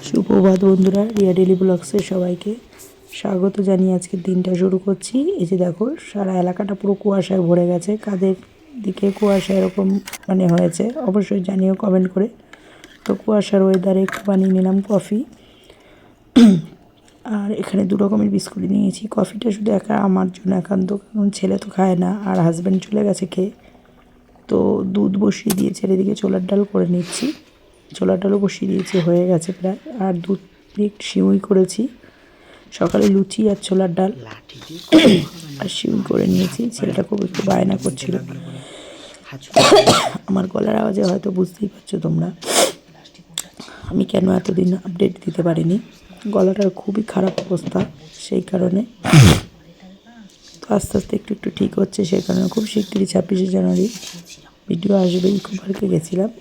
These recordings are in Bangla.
সুপ্রভাত বন্ধুরা, রিয়া ডেলি ব্লগসে সবাইকে স্বাগত জানিয়ে আজকের দিনটা শুরু করছি। এই যে দেখো, সারা এলাকাটা পুরো কুয়াশায় ভরে গেছে। কাদের দিকে কুয়াশা এরকম হয়েছে অবশ্যই জানিও কমেন্ট করে। তো কুয়াশার ওয়েদারে একটু বানিয়ে নিলাম কফি, আর এখানে দু রকমের বিস্কুট নিয়েছি। কফিটা শুধু একা আমার জন্য একান্ত, কারণ ছেলে তো খায় না আর হাজব্যান্ড চলে গেছে খেয়ে। তো দুধ বসিয়ে দিয়েছে, এদিকে ছোলার ডাল করে নিচ্ছি। ছোলার ডালও বসিয়ে দিয়েছি, হয়ে গেছে প্রায়। আর দুধ দিয়ে সিউই করেছি, সকালে লুচি আর ছোলার ডাল আর সিউই করে নিয়েছি। ছেলেটা খুব একটু বায়না করছিল। আমার গলার আওয়াজে হয়তো বুঝতেই পারছো তোমরা আমি কেন এতদিন আপডেট দিতে পারিনি। গলাটার খুবই খারাপ অবস্থা, সেই কারণে। তো আস্তে আস্তে একটু একটু ঠিক হচ্ছে, সেই কারণে খুব শিগগিরই 26শে জানুয়ারি ভিডিও আসবে। ইকো পার্কে গেছিলাম,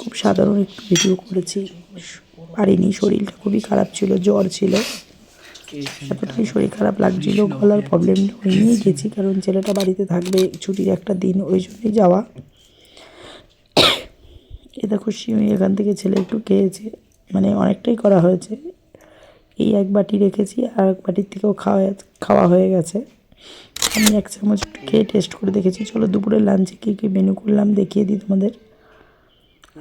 খুব সাধারণ একটু ভিডিও করেছি, পারিনি। শরীরটা খুবই খারাপ ছিল, জ্বর ছিল, এতটাই শরীর খারাপ লাগছিল। গলার প্রবলেমটা ওই নিয়ে গেছি, কারণ ছেলেটা বাড়িতে থাকবে, ছুটির একটা দিন, ওই জন্যই যাওয়া। এ দেখো সিউই এখান থেকে ছেলে একটু খেয়েছে, অনেকটাই করা হয়েছে। এই এক বাটি রেখেছি, আর এক বাটির থেকেও খাওয়া হয়ে গেছে। আমি এক চামচ খেয়ে টেস্ট করে দেখেছি। চলো দুপুরের লাঞ্চে কী কী মেনু করলাম দেখিয়ে দিই তোমাদের।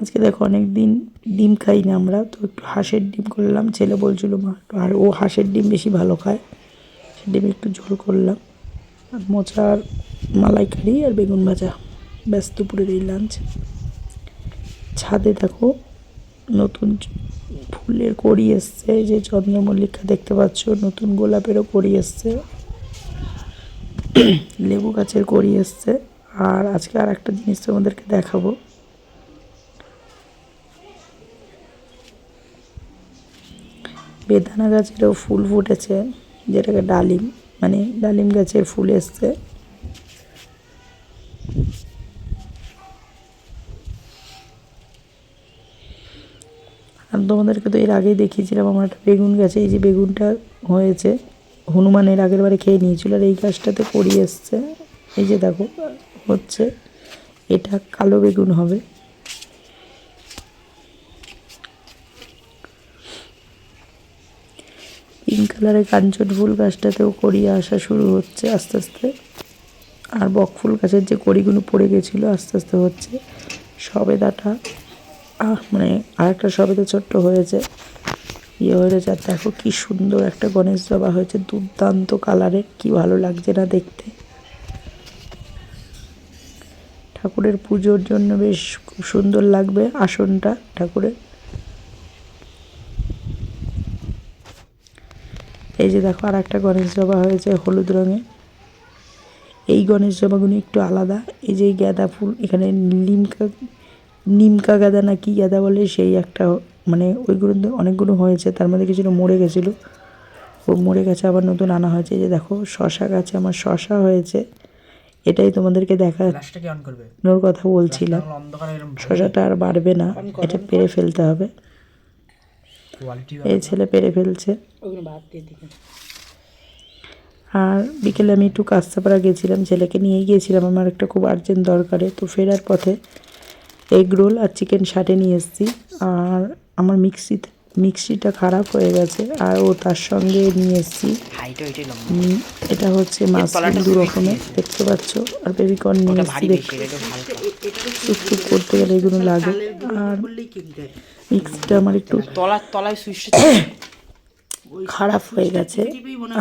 আজকে দেখো, অনেক দিন ডিম খাই না আমরা, তো একটু হাঁসের ডিম করলাম। ছেলে বলছিল মা, আর ও হাঁসের ডিম বেশি ভালো খায়, সে ডিম একটু ঝোল করলাম। আর মোচার মালাইকারি আর বেগুন ভাজা, ব্যাস দুপুরের এই লাঞ্চ। ছাদে দেখো নতুন ফুলের কড়ি এসছে, যে চন্দ্রমল্লিকা দেখতে পাচ্ছ, নতুন গোলাপেরও কড়ি এসছে, লেবু গাছের কড়ি এসছে। আর আজকে আর একটা জিনিস তোমাদেরকে দেখাবো। বেদানা গাছেরও ফুল ফুটেছে, যেটাকে ডালিম, ডালিম গাছের ফুল এসছে। আর তোমাদেরকে তো এর আগেই দেখিয়েছিলাম আমার একটা বেগুন গাছে, এই যে বেগুনটা হয়েছে, হনুমানের আগের বারে খেয়ে নিয়েছিল। আর এই গাছটাতে কড়ি এসছে, এই যে দেখো হচ্ছে, এটা কালো বেগুন হবে। পিঙ্ক কালারের কাঞ্চন ফুল গাছটাতেও কড়ি আসা শুরু হচ্ছে আস্তে আস্তে। আর বকফুল গাছের যে কড়িগুলো পড়ে গেছিলো আস্তে আস্তে হচ্ছে। সবেদাটা আর একটা সবেদা ছোট্ট হয়েছে, হয়েছে। আর দেখো কি সুন্দর একটা গণেশ জবা হয়েছে, দুর্দান্ত কালারের, কি ভালো লাগছে না দেখতে। ঠাকুরের পুজোর জন্য বেশ খুব সুন্দর লাগবে আসনটা ঠাকুরের। এই যে দেখো আর একটা গণেশ জবা হয়েছে হলুদ রঙে। এই গণেশ জবাগুলো একটু আলাদা। এই যে গাঁদা ফুল, এখানে নিমকা গাঁদা না কি গাঁদা বলে, সেই একটা, ওইগুলো অনেকগুলো হয়েছে, তার মধ্যে কিছুটা মরে গেছিলো, ও মরে গেছে, আবার নতুন আনা হয়েছে। এই যে দেখো শশা গাছে আমার শশা হয়েছে, এটাই তোমাদেরকে দেখানোর কথা বলছিলাম। শশাটা আর বাড়বে না, এটা পেরে ফেলতে হবে। এই ছেলে পেরে ফেলছে। আর বিকেলে আমি একটু কাস্তাপাড়া গেছিলাম, ছেলেকে নিয়েই গিয়েছিলাম, আমার একটা খুব আর্জেন্ট দরকারে। তো ফেরার পথে এগ রোল আর চিকেন শাটে নিয়ে এসেছি। আর আমার মিক্সিটা খারাপ হয়ে গেছে, আর ও তার সঙ্গে নিয়ে এসেছি, এটা হচ্ছে মাশরুম, দু রকমের দেখতে পাচ্ছ, আর বেবিকর্ন নিয়ে এসেছি। টুকটুক করতে গেলে এগুলো লাগে। আর মিক্সিটা আমার একটু খারাপ হয়ে গেছে,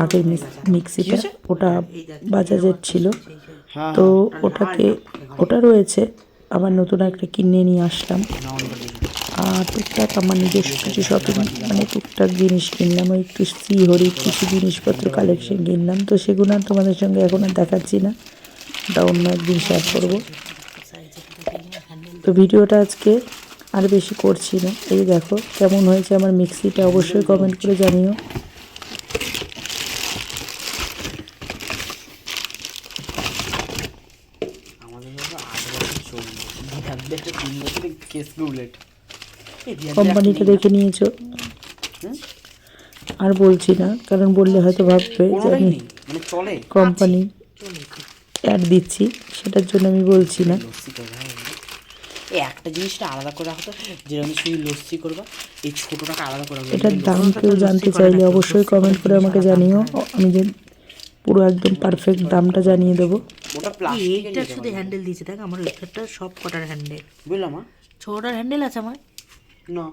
আগের মিক্সিটা, ওটা বাজাজের ছিল, তো ওটা রয়েছে, আবার নতুন একটা কিনে নিয়ে আসলাম। আর টুকটাক আমার নিজস্ব কিছু শপিং, টুকটাক জিনিস কিনলাম, ওই একটু শ্রীহরির কিছু জিনিসপত্র কালেকশন কিনলাম। তো সেগুলো আর তোমাদের সঙ্গে এখন আর দেখাচ্ছি না, ওটা অন্য একদিন শেয়ার করবো। তো ভিডিওটা আজকে আর বেশি করছি না। এই দেখো কেমন হয়েছে আমার মিক্সিটা, অবশ্যই কমেন্ট করে জানিও। কোম্পানিটা দেখে নিয়েছো? আর বলছি না, কারণ বললে হয়তো ভাববে যে আমি কোম্পানি অ্যাড দিচ্ছি, সেটার জন্য আমি বলছি না। এই একটা জিনিসটা আলাদা করে রাখো তো, যেরকম তুমি লস্যি করবা এই ছোটোটাকে আলাদা করে রাখো। এটার দাম কেউ জানতে চাইলে অবশ্যই কমেন্ট করে আমাকে জানিও, আমি যে পুরো একদম পারফেক্ট দামটা জানিয়ে দেবো। ওটা প্লাস্টিক, এইটা শুধু হ্যান্ডেল দিয়েছে, দেখ আমার ওইটা সব কটার হ্যান্ডেল, বুঝলাম মা? ছোটার হ্যান্ডেল আছে আমার। না